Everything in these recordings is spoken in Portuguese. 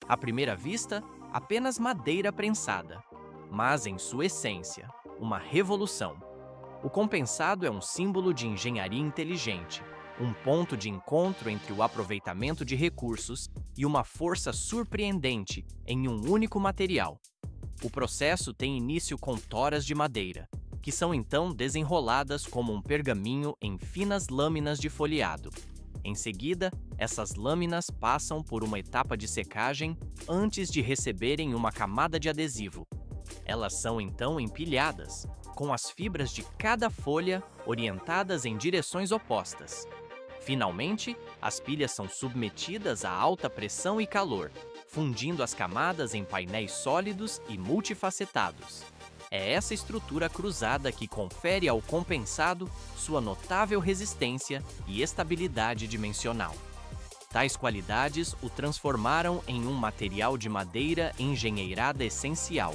À primeira vista, apenas madeira prensada, mas em sua essência, uma revolução. O compensado é um símbolo de engenharia inteligente, um ponto de encontro entre o aproveitamento de recursos e uma força surpreendente em um único material. O processo tem início com toras de madeira, que são então desenroladas como um pergaminho em finas lâminas de folheado. Em seguida, essas lâminas passam por uma etapa de secagem antes de receberem uma camada de adesivo. Elas são então empilhadas, com as fibras de cada folha orientadas em direções opostas. Finalmente, as pilhas são submetidas a alta pressão e calor, fundindo as camadas em painéis sólidos e multifacetados. É essa estrutura cruzada que confere ao compensado sua notável resistência e estabilidade dimensional. Tais qualidades o transformaram em um material de madeira engenheirada essencial,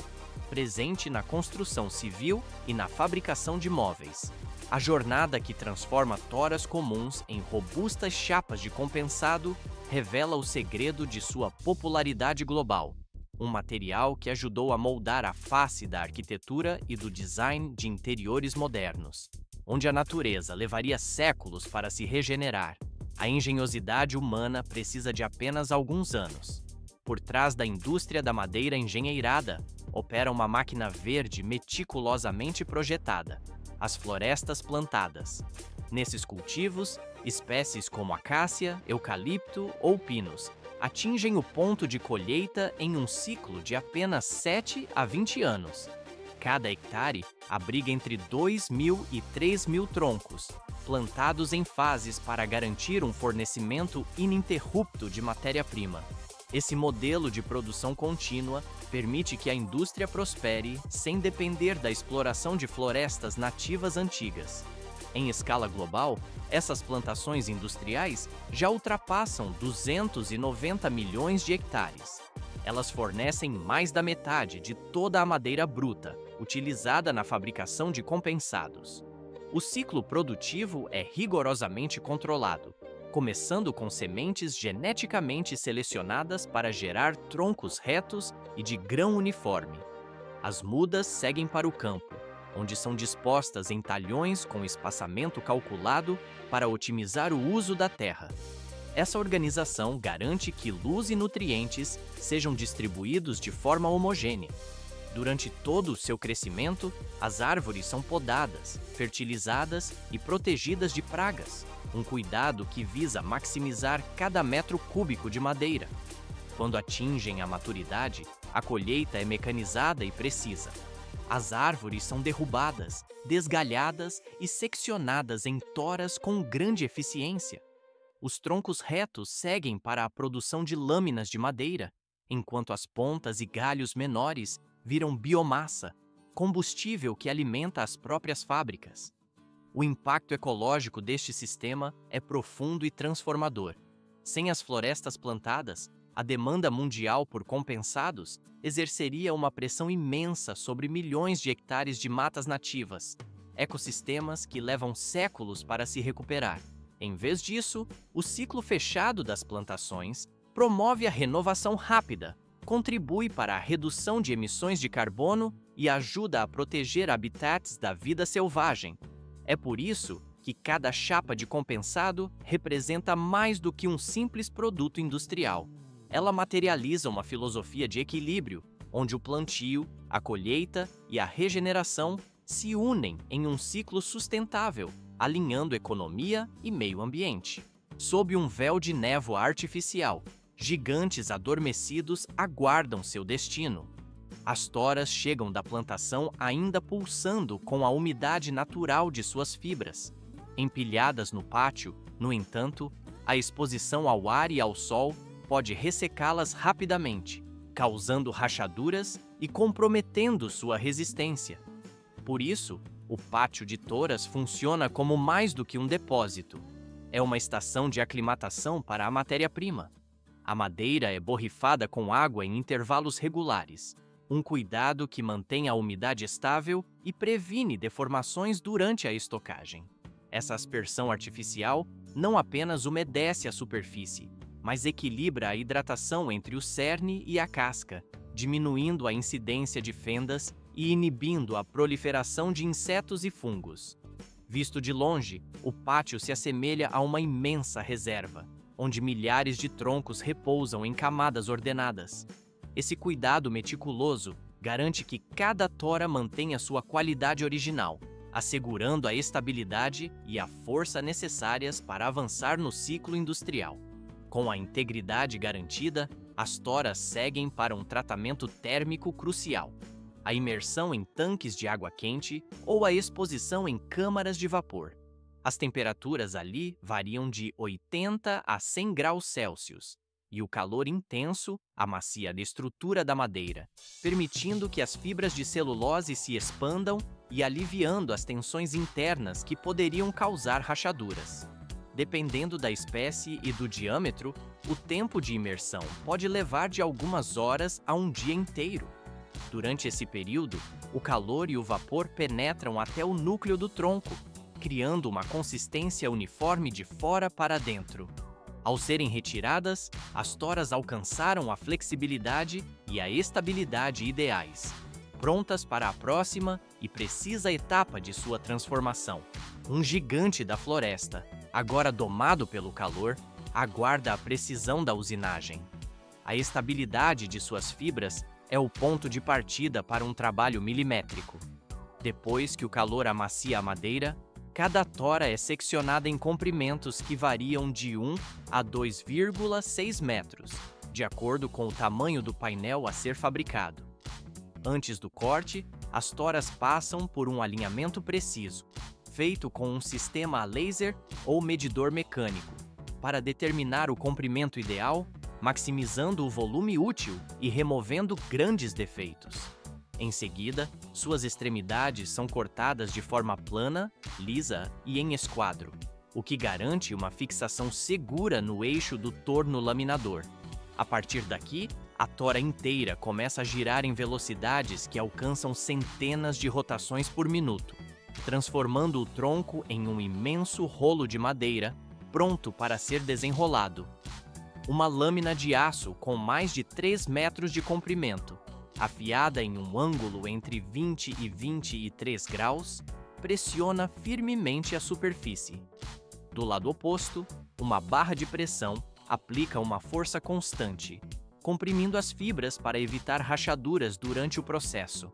presente na construção civil e na fabricação de móveis. A jornada que transforma toras comuns em robustas chapas de compensado revela o segredo de sua popularidade global. Um material que ajudou a moldar a face da arquitetura e do design de interiores modernos. Onde a natureza levaria séculos para se regenerar, a engenhosidade humana precisa de apenas alguns anos. Por trás da indústria da madeira engenheirada, opera uma máquina verde meticulosamente projetada, as florestas plantadas. Nesses cultivos, espécies como acácia, eucalipto ou pinos atingem o ponto de colheita em um ciclo de apenas 7 a 20 anos. Cada hectare abriga entre 2.000 e 3.000 troncos, plantados em fases para garantir um fornecimento ininterrupto de matéria-prima. Esse modelo de produção contínua permite que a indústria prospere sem depender da exploração de florestas nativas antigas. Em escala global, essas plantações industriais já ultrapassam 290 milhões de hectares. Elas fornecem mais da metade de toda a madeira bruta, utilizada na fabricação de compensados. O ciclo produtivo é rigorosamente controlado, começando com sementes geneticamente selecionadas para gerar troncos retos e de grão uniforme. As mudas seguem para o campo, onde são dispostas em talhões com espaçamento calculado para otimizar o uso da terra. Essa organização garante que luz e nutrientes sejam distribuídos de forma homogênea. Durante todo o seu crescimento, as árvores são podadas, fertilizadas e protegidas de pragas, um cuidado que visa maximizar cada metro cúbico de madeira. Quando atingem a maturidade, a colheita é mecanizada e precisa. As árvores são derrubadas, desgalhadas e seccionadas em toras com grande eficiência. Os troncos retos seguem para a produção de lâminas de madeira, enquanto as pontas e galhos menores viram biomassa, combustível que alimenta as próprias fábricas. O impacto ecológico deste sistema é profundo e transformador. Sem as florestas plantadas, a demanda mundial por compensados exerceria uma pressão imensa sobre milhões de hectares de matas nativas, ecossistemas que levam séculos para se recuperar. Em vez disso, o ciclo fechado das plantações promove a renovação rápida, contribui para a redução de emissões de carbono e ajuda a proteger habitats da vida selvagem. É por isso que cada chapa de compensado representa mais do que um simples produto industrial. Ela materializa uma filosofia de equilíbrio, onde o plantio, a colheita e a regeneração se unem em um ciclo sustentável, alinhando economia e meio ambiente. Sob um véu de névoa artificial, gigantes adormecidos aguardam seu destino. As toras chegam da plantação ainda pulsando com a umidade natural de suas fibras. Empilhadas no pátio, no entanto, a exposição ao ar e ao sol pode ressecá-las rapidamente, causando rachaduras e comprometendo sua resistência. Por isso, o pátio de toras funciona como mais do que um depósito. É uma estação de aclimatação para a matéria-prima. A madeira é borrifada com água em intervalos regulares, um cuidado que mantém a umidade estável e previne deformações durante a estocagem. Essa aspersão artificial não apenas umedece a superfície, mas equilibra a hidratação entre o cerne e a casca, diminuindo a incidência de fendas e inibindo a proliferação de insetos e fungos. Visto de longe, o pátio se assemelha a uma imensa reserva, onde milhares de troncos repousam em camadas ordenadas. Esse cuidado meticuloso garante que cada tora mantenha sua qualidade original, assegurando a estabilidade e a força necessárias para avançar no ciclo industrial. Com a integridade garantida, as toras seguem para um tratamento térmico crucial: a imersão em tanques de água quente ou a exposição em câmaras de vapor. As temperaturas ali variam de 80 a 100 graus Celsius, e o calor intenso amacia a estrutura da madeira, permitindo que as fibras de celulose se expandam e aliviando as tensões internas que poderiam causar rachaduras. Dependendo da espécie e do diâmetro, o tempo de imersão pode levar de algumas horas a um dia inteiro. Durante esse período, o calor e o vapor penetram até o núcleo do tronco, criando uma consistência uniforme de fora para dentro. Ao serem retiradas, as toras alcançaram a flexibilidade e a estabilidade ideais, prontas para a próxima e precisa etapa de sua transformação. Um gigante da floresta, agora domado pelo calor, aguarda a precisão da usinagem. A estabilidade de suas fibras é o ponto de partida para um trabalho milimétrico. Depois que o calor amacia a madeira, cada tora é seccionada em comprimentos que variam de 1 a 2,6 metros, de acordo com o tamanho do painel a ser fabricado. Antes do corte, as toras passam por um alinhamento preciso, feito com um sistema a laser ou medidor mecânico, para determinar o comprimento ideal, maximizando o volume útil e removendo grandes defeitos. Em seguida, suas extremidades são cortadas de forma plana, lisa e em esquadro, o que garante uma fixação segura no eixo do torno laminador. A partir daqui, a tora inteira começa a girar em velocidades que alcançam centenas de rotações por minuto, transformando o tronco em um imenso rolo de madeira, pronto para ser desenrolado. Uma lâmina de aço com mais de 3 metros de comprimento, afiada em um ângulo entre 20 e 23 graus, pressiona firmemente a superfície. Do lado oposto, uma barra de pressão aplica uma força constante, comprimindo as fibras para evitar rachaduras durante o processo.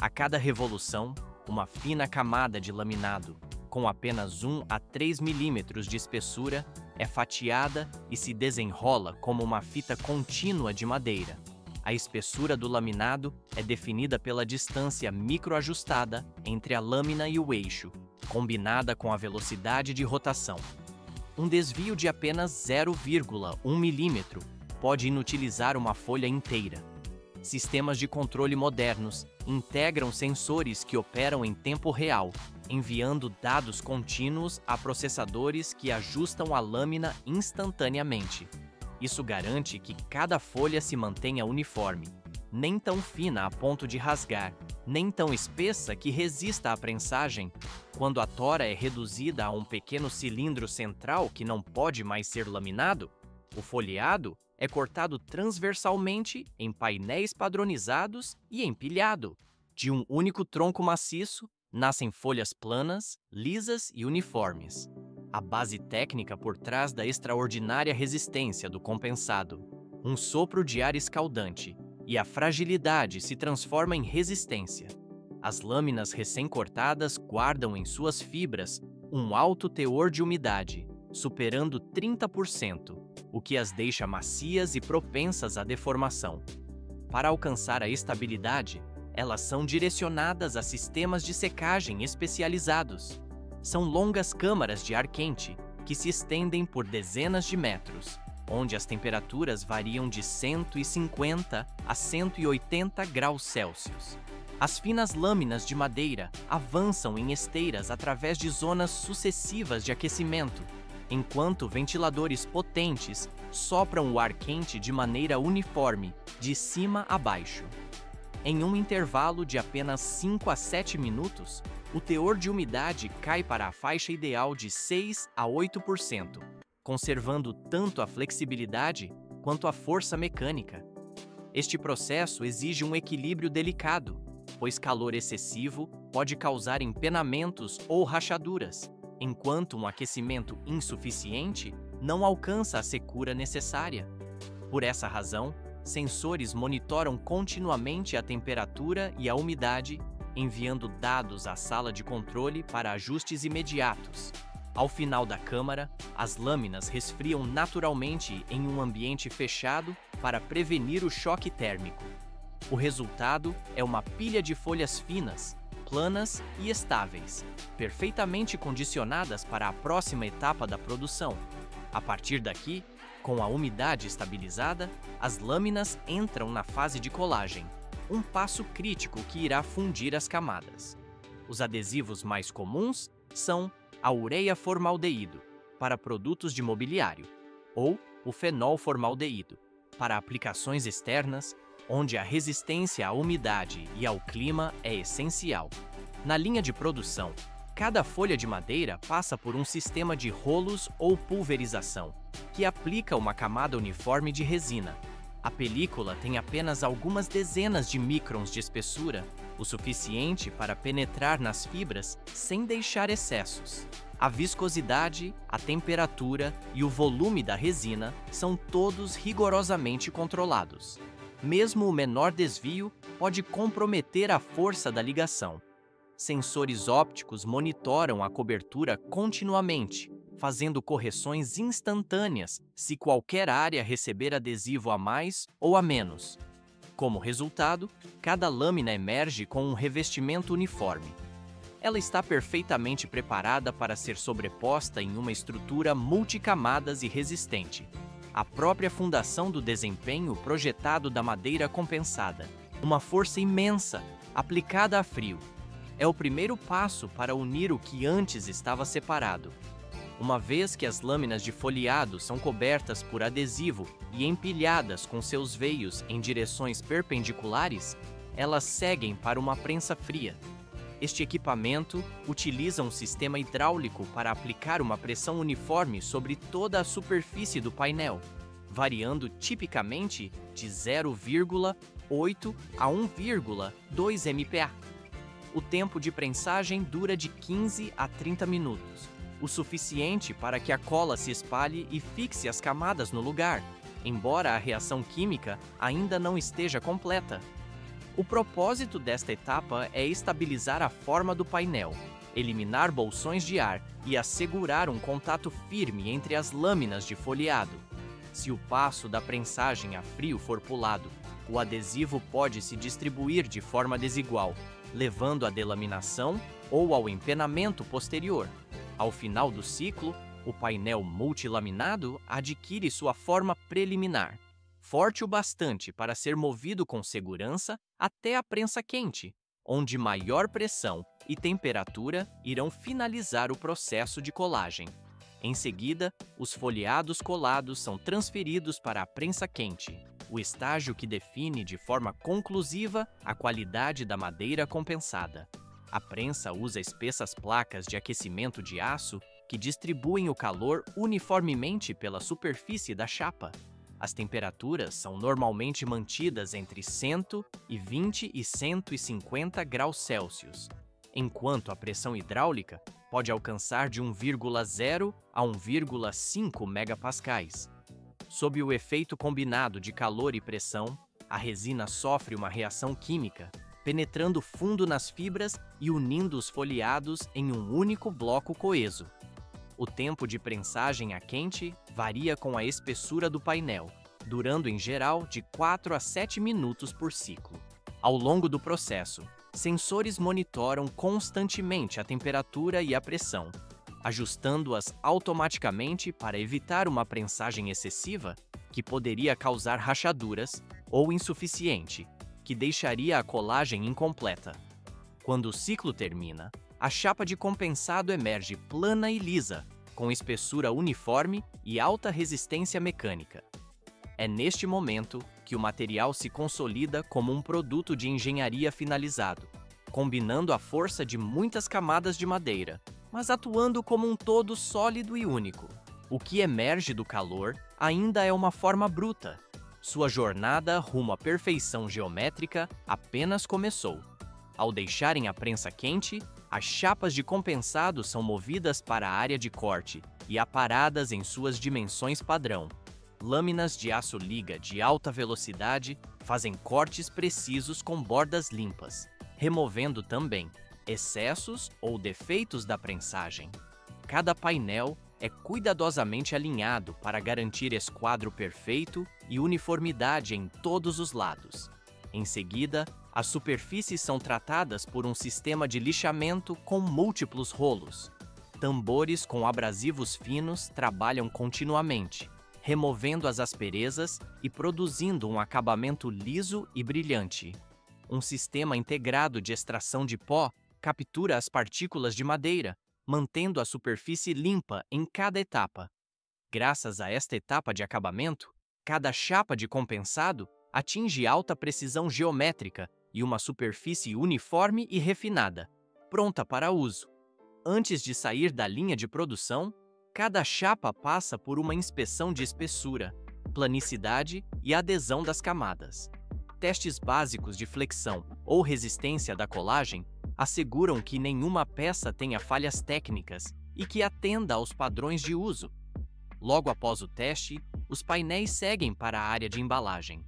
A cada revolução, uma fina camada de laminado, com apenas 1 a 3 milímetros de espessura, é fatiada e se desenrola como uma fita contínua de madeira. A espessura do laminado é definida pela distância microajustada entre a lâmina e o eixo, combinada com a velocidade de rotação. Um desvio de apenas 0,1 milímetro pode inutilizar uma folha inteira. Sistemas de controle modernos integram sensores que operam em tempo real, enviando dados contínuos a processadores que ajustam a lâmina instantaneamente. Isso garante que cada folha se mantenha uniforme, nem tão fina a ponto de rasgar, nem tão espessa que resista à prensagem. Quando a tora é reduzida a um pequeno cilindro central que não pode mais ser laminado, o folheado é cortado transversalmente em painéis padronizados e empilhado. De um único tronco maciço, nascem folhas planas, lisas e uniformes. A base técnica por trás da extraordinária resistência do compensado. Um sopro de ar escaldante, e a fragilidade se transforma em resistência. As lâminas recém-cortadas guardam em suas fibras um alto teor de umidade, superando 30%, o que as deixa macias e propensas à deformação. Para alcançar a estabilidade, elas são direcionadas a sistemas de secagem especializados. São longas câmaras de ar quente que se estendem por dezenas de metros, onde as temperaturas variam de 150 a 180 graus Celsius. As finas lâminas de madeira avançam em esteiras através de zonas sucessivas de aquecimento, enquanto ventiladores potentes sopram o ar quente de maneira uniforme, de cima a baixo. Em um intervalo de apenas 5 a 7 minutos, o teor de umidade cai para a faixa ideal de 6 a 8%, conservando tanto a flexibilidade quanto a força mecânica. Este processo exige um equilíbrio delicado, pois calor excessivo pode causar empenamentos ou rachaduras, enquanto um aquecimento insuficiente não alcança a secura necessária. Por essa razão, sensores monitoram continuamente a temperatura e a umidade, enviando dados à sala de controle para ajustes imediatos. Ao final da câmara, as lâminas resfriam naturalmente em um ambiente fechado para prevenir o choque térmico. O resultado é uma pilha de folhas finas, planas e estáveis, perfeitamente condicionadas para a próxima etapa da produção. A partir daqui, com a umidade estabilizada, as lâminas entram na fase de colagem, um passo crítico que irá fundir as camadas. Os adesivos mais comuns são a ureia-formaldeído, para produtos de mobiliário, ou o fenol-formaldeído, para aplicações externas, onde a resistência à umidade e ao clima é essencial. Na linha de produção, cada folha de madeira passa por um sistema de rolos ou pulverização, que aplica uma camada uniforme de resina. A película tem apenas algumas dezenas de microns de espessura, o suficiente para penetrar nas fibras sem deixar excessos. A viscosidade, a temperatura e o volume da resina são todos rigorosamente controlados. Mesmo o menor desvio pode comprometer a força da ligação. Sensores ópticos monitoram a cobertura continuamente, fazendo correções instantâneas se qualquer área receber adesivo a mais ou a menos. Como resultado, cada lâmina emerge com um revestimento uniforme. Ela está perfeitamente preparada para ser sobreposta em uma estrutura multicamadas e resistente. A própria fundação do desempenho projetado da madeira compensada, uma força imensa, aplicada a frio. É o primeiro passo para unir o que antes estava separado. Uma vez que as lâminas de folheado são cobertas por adesivo e empilhadas com seus veios em direções perpendiculares, elas seguem para uma prensa fria. Este equipamento utiliza um sistema hidráulico para aplicar uma pressão uniforme sobre toda a superfície do painel, variando tipicamente de 0,8 a 1,2 MPa. O tempo de prensagem dura de 15 a 30 minutos, o suficiente para que a cola se espalhe e fixe as camadas no lugar, embora a reação química ainda não esteja completa. O propósito desta etapa é estabilizar a forma do painel, eliminar bolsões de ar e assegurar um contato firme entre as lâminas de folheado. Se o passo da prensagem a frio for pulado, o adesivo pode se distribuir de forma desigual, levando à delaminação ou ao empenamento posterior. Ao final do ciclo, o painel multilaminado adquire sua forma preliminar, forte o bastante para ser movido com segurança até a prensa quente, onde maior pressão e temperatura irão finalizar o processo de colagem. Em seguida, os folheados colados são transferidos para a prensa quente, o estágio que define de forma conclusiva a qualidade da madeira compensada. A prensa usa espessas placas de aquecimento de aço que distribuem o calor uniformemente pela superfície da chapa. As temperaturas são normalmente mantidas entre 120 e 150 graus Celsius, enquanto a pressão hidráulica pode alcançar de 1,0 a 1,5 megapascais. Sob o efeito combinado de calor e pressão, a resina sofre uma reação química, penetrando fundo nas fibras e unindo os folheados em um único bloco coeso. O tempo de prensagem a quente varia com a espessura do painel, durando em geral de 4 a 7 minutos por ciclo. Ao longo do processo, sensores monitoram constantemente a temperatura e a pressão, ajustando-as automaticamente para evitar uma prensagem excessiva que poderia causar rachaduras ou insuficiente, que deixaria a colagem incompleta. Quando o ciclo termina, a chapa de compensado emerge plana e lisa, com espessura uniforme e alta resistência mecânica. É neste momento que o material se consolida como um produto de engenharia finalizado, combinando a força de muitas camadas de madeira, mas atuando como um todo sólido e único. O que emerge do calor ainda é uma forma bruta. Sua jornada rumo à perfeição geométrica apenas começou. Ao deixarem a prensa quente, as chapas de compensado são movidas para a área de corte e aparadas em suas dimensões padrão. Lâminas de aço liga de alta velocidade fazem cortes precisos com bordas limpas, removendo também excessos ou defeitos da prensagem. Cada painel é cuidadosamente alinhado para garantir esquadro perfeito e uniformidade em todos os lados. Em seguida, as superfícies são tratadas por um sistema de lixamento com múltiplos rolos. Tambores com abrasivos finos trabalham continuamente, removendo as asperezas e produzindo um acabamento liso e brilhante. Um sistema integrado de extração de pó captura as partículas de madeira, mantendo a superfície limpa em cada etapa. Graças a esta etapa de acabamento, cada chapa de compensado atinge alta precisão geométrica e uma superfície uniforme e refinada, pronta para uso. Antes de sair da linha de produção, cada chapa passa por uma inspeção de espessura, planicidade e adesão das camadas. Testes básicos de flexão ou resistência da colagem asseguram que nenhuma peça tenha falhas técnicas e que atenda aos padrões de uso. Logo após o teste, os painéis seguem para a área de embalagem.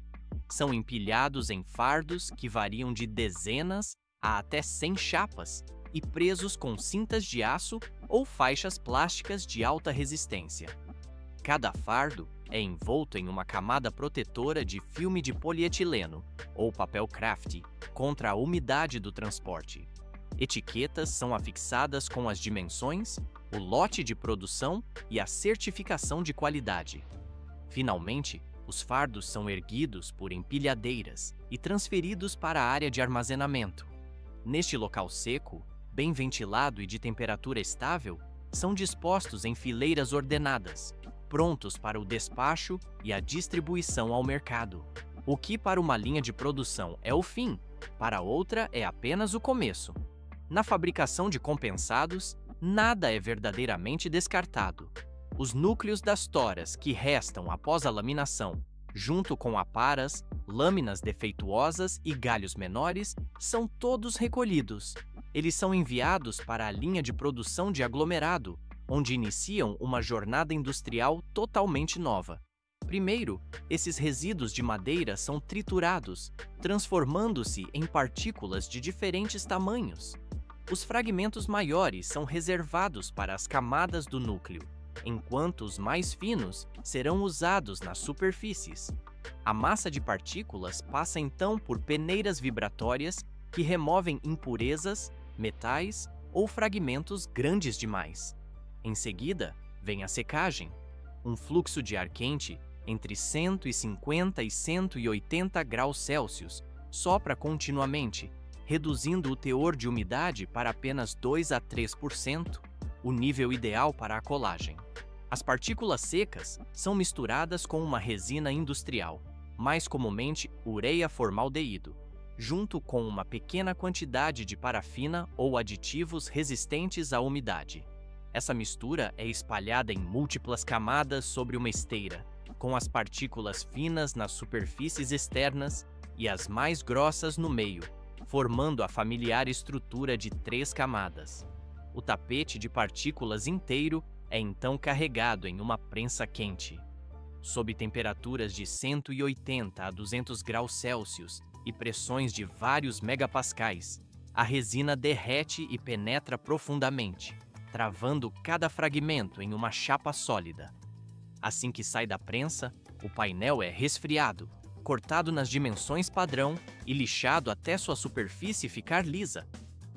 São empilhados em fardos que variam de dezenas a até 100 chapas e presos com cintas de aço ou faixas plásticas de alta resistência. Cada fardo é envolto em uma camada protetora de filme de polietileno ou papel craft contra a umidade do transporte. Etiquetas são afixadas com as dimensões, o lote de produção e a certificação de qualidade. Finalmente, os fardos são erguidos por empilhadeiras e transferidos para a área de armazenamento. Neste local seco, bem ventilado e de temperatura estável, são dispostos em fileiras ordenadas, prontos para o despacho e a distribuição ao mercado. O que para uma linha de produção é o fim, para outra é apenas o começo. Na fabricação de compensados, nada é verdadeiramente descartado. Os núcleos das toras que restam após a laminação, junto com aparas, lâminas defeituosas e galhos menores, são todos recolhidos. Eles são enviados para a linha de produção de aglomerado, onde iniciam uma jornada industrial totalmente nova. Primeiro, esses resíduos de madeira são triturados, transformando-se em partículas de diferentes tamanhos. Os fragmentos maiores são reservados para as camadas do núcleo, enquanto os mais finos serão usados nas superfícies. A massa de partículas passa então por peneiras vibratórias que removem impurezas, metais ou fragmentos grandes demais. Em seguida, vem a secagem, um fluxo de ar quente entre 150 e 180 graus Celsius sopra continuamente, reduzindo o teor de umidade para apenas 2 a 3%, o nível ideal para a colagem. As partículas secas são misturadas com uma resina industrial, mais comumente ureia formaldeído, junto com uma pequena quantidade de parafina ou aditivos resistentes à umidade. Essa mistura é espalhada em múltiplas camadas sobre uma esteira, com as partículas finas nas superfícies externas e as mais grossas no meio, formando a familiar estrutura de 3 camadas. O tapete de partículas inteiro é então carregado em uma prensa quente. Sob temperaturas de 180 a 200 graus Celsius e pressões de vários megapascais, a resina derrete e penetra profundamente, travando cada fragmento em uma chapa sólida. Assim que sai da prensa, o painel é resfriado, cortado nas dimensões padrão e lixado até sua superfície ficar lisa.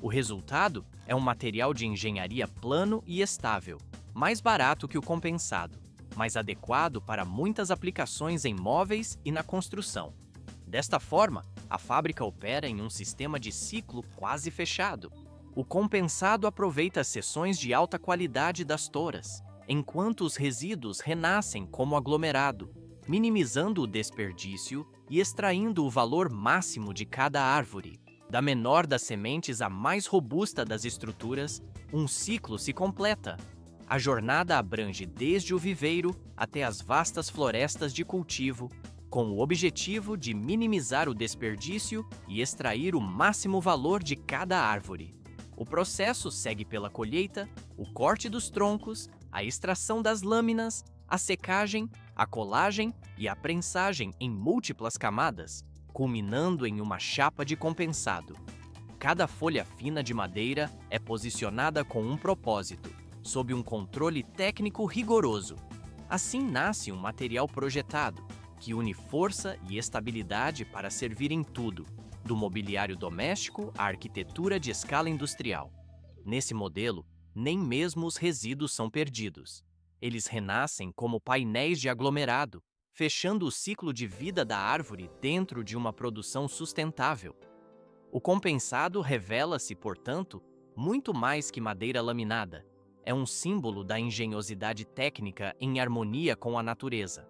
O resultado é um material de engenharia plano e estável, mais barato que o compensado, mas adequado para muitas aplicações em móveis e na construção. Desta forma, a fábrica opera em um sistema de ciclo quase fechado. O compensado aproveita as seções de alta qualidade das toras, enquanto os resíduos renascem como aglomerado, minimizando o desperdício e extraindo o valor máximo de cada árvore. Da menor das sementes à mais robusta das estruturas, um ciclo se completa. A jornada abrange desde o viveiro até as vastas florestas de cultivo, com o objetivo de minimizar o desperdício e extrair o máximo valor de cada árvore. O processo segue pela colheita, o corte dos troncos, a extração das lâminas, a secagem, a colagem e a prensagem em múltiplas camadas, culminando em uma chapa de compensado. Cada folha fina de madeira é posicionada com um propósito, sob um controle técnico rigoroso. Assim nasce um material projetado, que une força e estabilidade para servir em tudo, do mobiliário doméstico à arquitetura de escala industrial. Nesse modelo, nem mesmo os resíduos são perdidos. Eles renascem como painéis de aglomerado, fechando o ciclo de vida da árvore dentro de uma produção sustentável. O compensado revela-se, portanto, muito mais que madeira laminada. É um símbolo da engenhosidade técnica em harmonia com a natureza.